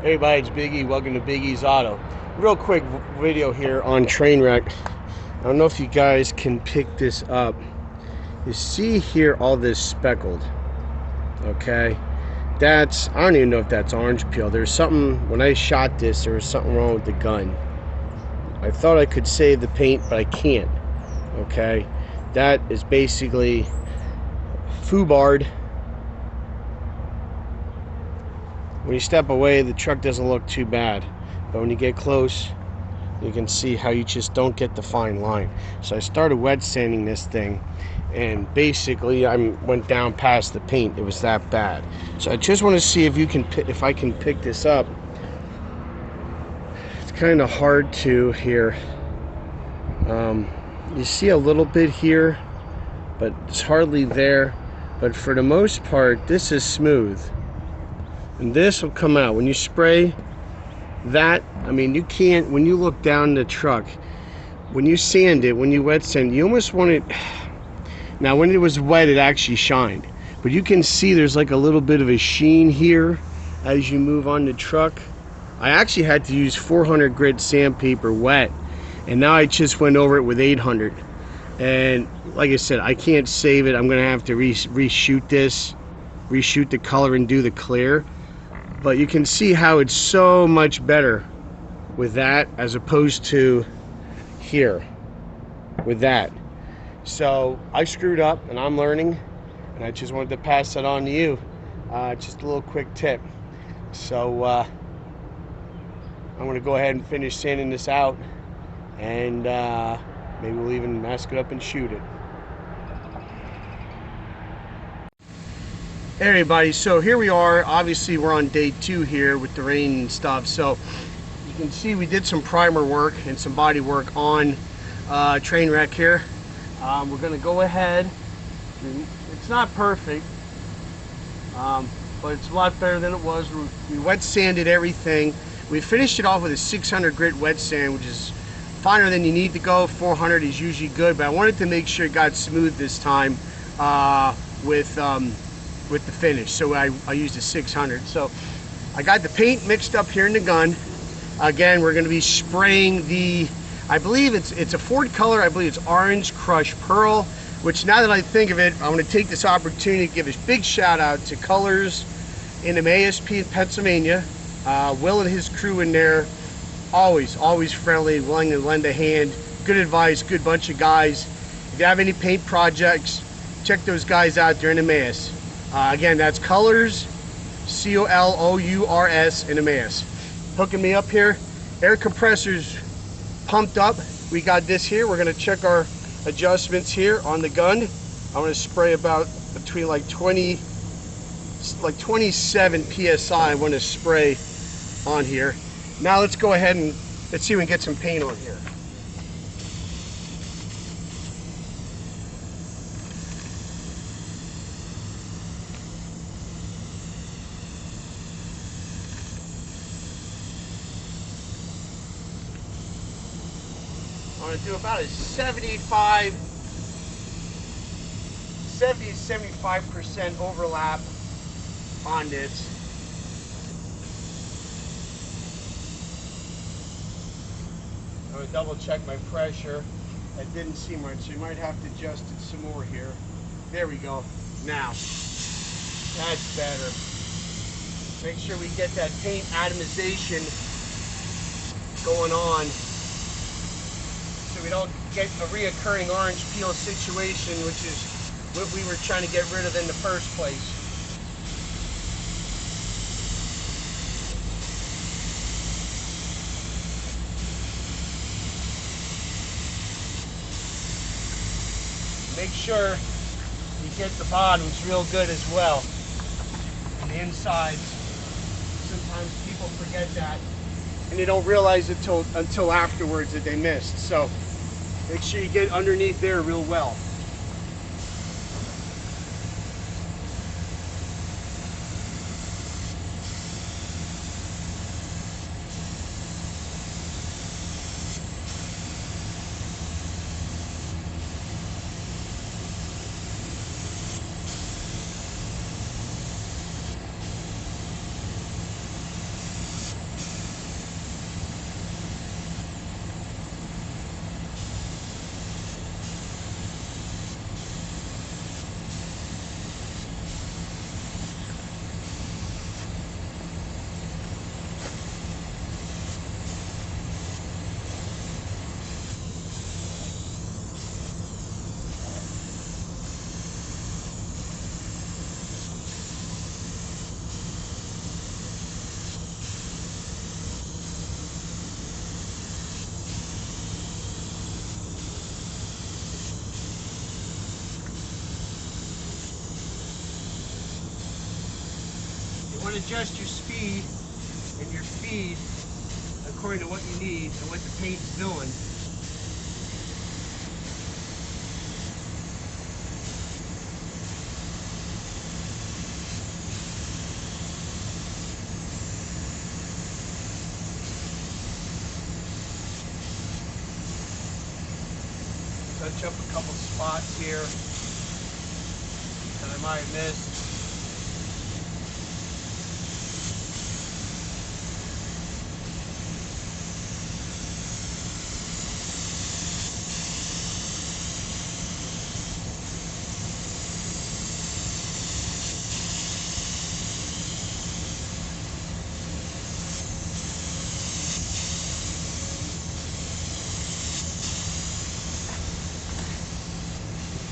Hey everybody, it's Big E. Welcome to Big E's Auto. Real quick video here on Trainwreck. I don't know if you guys can pick this up. You see here all this speckled. Okay, I don't even know if that's orange peel. There's something, when I shot this, there was something wrong with the gun. I thought I could save the paint, but I can't. Okay, that is basically foobarred. When you step away, the truck doesn't look too bad, but when you get close, you can see how you just don't get the fine line. So I started wet sanding this thing, and basically I went down past the paint. It was that bad. So I just want to see if I can pick this up. It's kind of hard to here. You see a little bit here, but it's hardly there. But for the most part, this is smooth. And this will come out. When you spray that, I mean, you can't, when you look down the truck, when you sand it, when you wet sand, you almost want it, now when it was wet, it actually shined. But you can see there's like a little bit of a sheen here as you move on the truck. I actually had to use 400 grit sandpaper wet, and now I just went over it with 800. And like I said, I can't save it. I'm gonna have to reshoot this, reshoot the color and do the clear. But you can see how it's so much better with that as opposed to here with that. So I screwed up and I'm learning, and I just wanted to pass that on to you. Just a little quick tip. So I'm going to go ahead and finish sanding this out, and maybe we'll even mask it up and shoot it. Hey everybody, so here we are. Obviously we're on day 2 here with the rain and stuff, so you can see we did some primer work and some body work on Trainwreck here. We're going to go ahead. It's not perfect, but it's a lot better than it was. We wet sanded everything. We finished it off with a 600 grit wet sand, which is finer than you need to go. 400 is usually good, but I wanted to make sure it got smooth this time with the finish, so I used a 600. So I got the paint mixed up here in the gun. Again, we're going to be spraying the, I believe it's a Ford color. I believe it's Orange Crushed Pearl, which, now that I think of it, I want to take this opportunity to give a big shout out to Colors in ASP in Pennsylvania. Will and his crew in there, always friendly, willing to lend a hand. Good advice, good bunch of guys. If you have any paint projects, check those guys out. They're in Emmaus. Again, that's Colors, C-O-L-O-U-R-S, in Emmaus. Hooking me up here. Air compressor's pumped up. We got this here. We're going to check our adjustments here on the gun. I'm going to spray about between like 27 PSI. I want to spray on here. Now let's go ahead and let's see if we can get some paint on here. I'm going to do about a 70-75% overlap on this. I'm going to double check my pressure. That didn't seem right, so you might have to adjust it some more here. There we go. Now, that's better. Make sure we get that paint atomization going on, so we don't get a reoccurring orange peel situation, which is what we were trying to get rid of in the first place. Make sure you get the bottoms real good as well, and the insides. Sometimes people forget that, and they don't realize it until afterwards that they missed. So make sure you get underneath there real well. want to adjust your speed and your feed according to what you need and what the paint's doing. Touch up a couple spots here that I might have missed.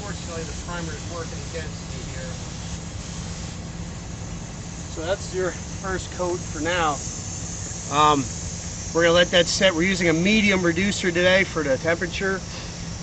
Unfortunately, the primer is working against me here. So that's your first coat for now. We're gonna let that set. We're using a medium reducer today for the temperature.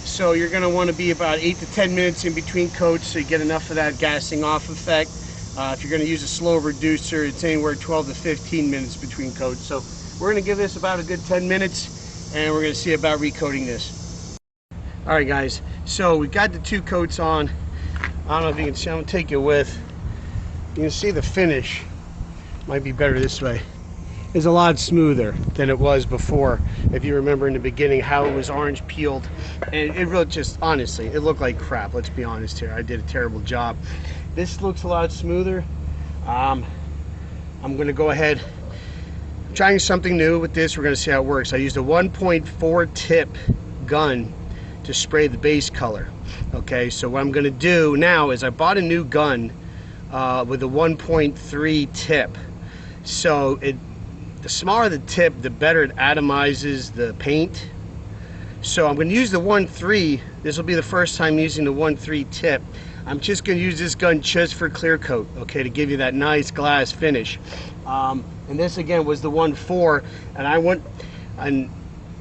So you're gonna wanna be about 8 to 10 minutes in between coats so you get enough of that gassing off effect. If you're gonna use a slow reducer, it's anywhere 12 to 15 minutes between coats. So we're gonna give this about a good 10 minutes and we're gonna see about recoating this. All right, guys, so we got the 2 coats on. I don't know if you can see, I'm gonna take you with. You can see the finish. Might be better this way. It's a lot smoother than it was before. If you remember in the beginning how it was orange peeled. And it really just, honestly, it looked like crap. Let's be honest here. I did a terrible job. This looks a lot smoother. I'm gonna go ahead. I'm trying something new with this. We're gonna see how it works. I used a 1.4 tip gun to spray the base color. Okay, so what I'm gonna do now is I bought a new gun with a 1.3 tip. So the smaller the tip, the better it atomizes the paint. So I'm gonna use the 1.3. This will be the first time using the 1.3 tip. I'm just gonna use this gun just for clear coat, okay, to give you that nice glass finish. And this again was the 1.4, and I went, and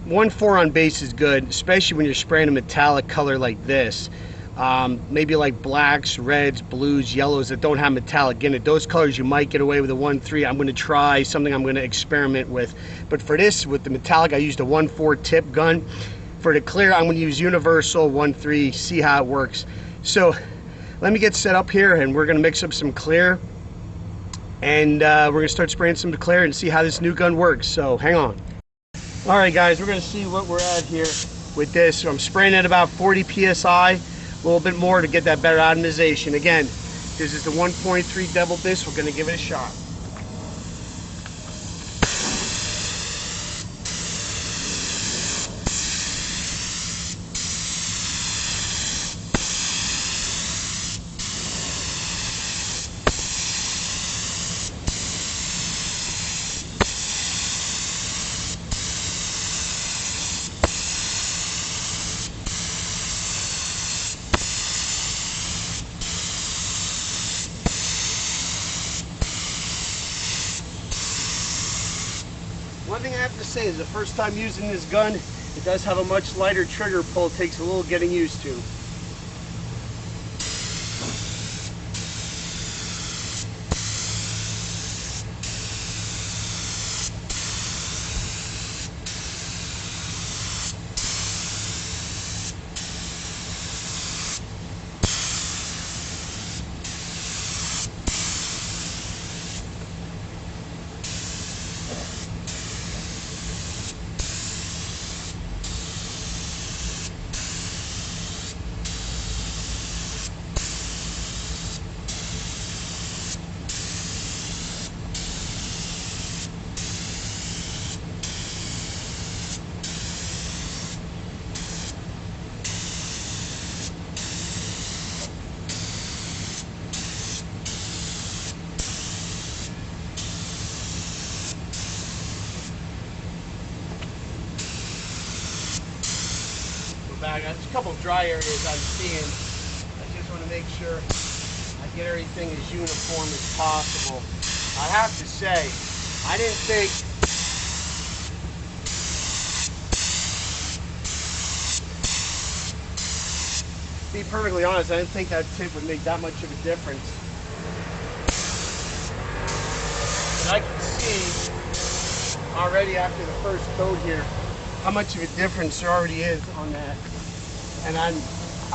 1.4 on base is good, especially when you're spraying a metallic color like this. Maybe like blacks, reds, blues, yellows that don't have metallic in it. Those colors you might get away with a 1.3. I'm going to try something I'm going to experiment with. But for this, with the metallic, I used a 1.4 tip gun. For the clear, I'm going to use universal 1.3, see how it works. So let me get set up here and we're going to mix up some clear. And we're going to start spraying some clear and see how this new gun works. So hang on. All right, guys, we're going to see what we're at here with this. So I'm spraying at about 40 psi, a little bit more to get that better atomization. Again, this is the 1.3 DeVilbiss. We're going to give it a shot. One thing I have to say is the first time using this gun, it does have a much lighter trigger pull. It takes a little getting used to. There's a couple of dry areas I'm seeing. I just want to make sure I get everything as uniform as possible. I have to say, I didn't think to be perfectly honest, I didn't think that tip would make that much of a difference. And I can see already after the first coat here how much of a difference there already is on that. And I'm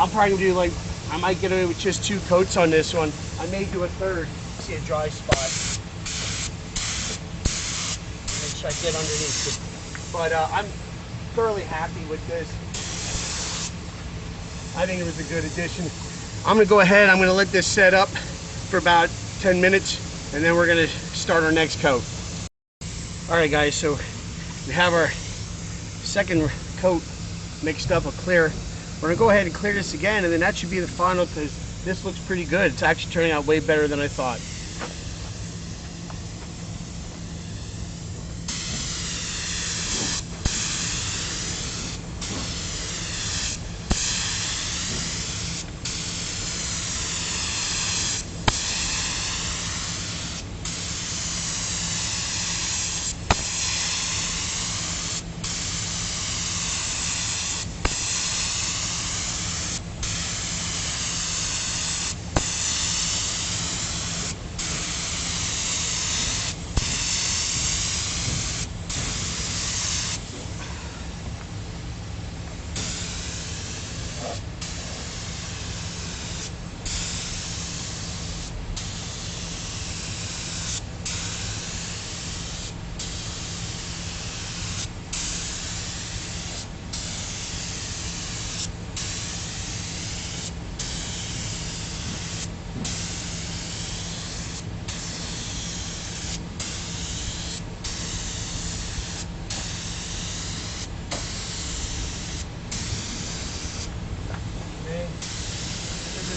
probably gonna do like, I might get away with just 2 coats on this one. I may do a third. See a dry spot. Make sure I get underneath it. But I'm thoroughly happy with this. I think it was a good addition. I'm gonna go ahead, I'm gonna let this set up for about 10 minutes and then we're gonna start our next coat. All right guys, so we have our second coat mixed up, a clear. We're gonna go ahead and clear this again, and then that should be the final, because this looks pretty good. It's actually turning out way better than I thought.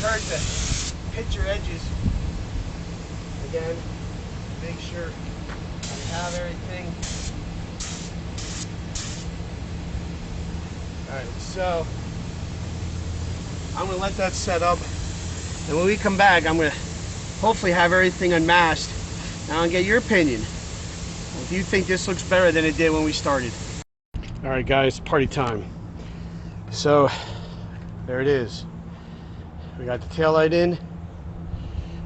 Hard to hit your edges again. Make sure you have everything. Alright, so I'm gonna let that set up, and when we come back I'm gonna hopefully have everything unmasked. Now I'll get your opinion if you think this looks better than it did when we started. Alright guys, party time. So there it is. We got the taillight in. If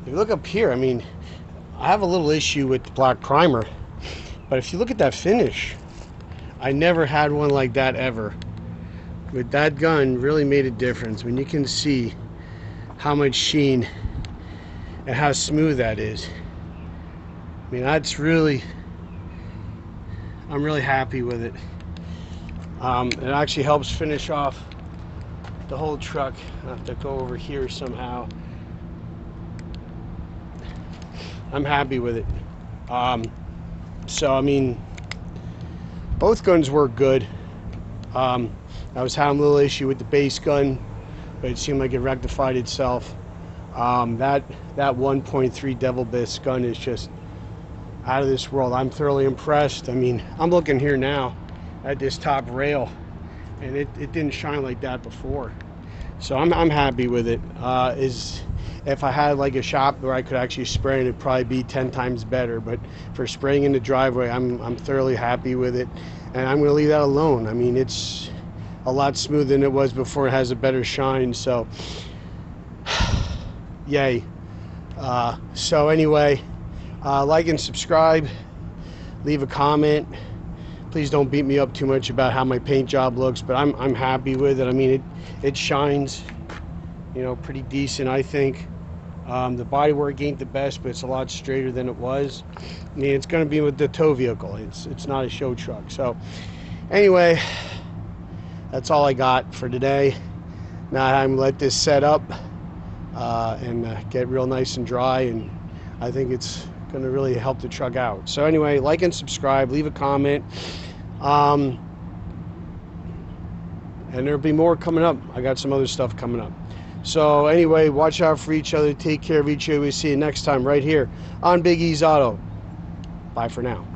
you look up here, I mean, I have a little issue with the black primer, but if you look at that finish, I never had one like that ever. With that gun, really made a difference when you can see how much sheen and how smooth that is. I mean, that's really, I'm really happy with it. It actually helps finish off the whole truck. I have to go over here somehow. I'm happy with it. So I mean, both guns work good. I was having a little issue with the base gun, but it seemed like it rectified itself. That 1.3 DeVilbiss gun is just out of this world. I'm thoroughly impressed. I mean, I'm looking here now at this top rail, and it didn't shine like that before. So I'm happy with it. If I had like a shop where I could actually spray it, it'd probably be 10 times better. But for spraying in the driveway, I'm thoroughly happy with it, and I'm going to leave that alone. I mean, it's a lot smoother than it was before. It has a better shine, so yay. So anyway, like and subscribe, leave a comment. Please don't beat me up too much about how my paint job looks, but I'm happy with it. I mean, it shines, you know, pretty decent, I think. The bodywork ain't the best, but it's a lot straighter than it was. I mean, it's going to be with the tow vehicle. It's not a show truck. So anyway, that's all I got for today. Now I'm gonna let this set up and get real nice and dry, and I think it's going to really help the truck out. So anyway, like and subscribe, leave a comment, and there'll be more coming up. I got some other stuff coming up. So anyway, watch out for each other, take care of each other. We'll see you next time right here on Big E's Auto. Bye for now.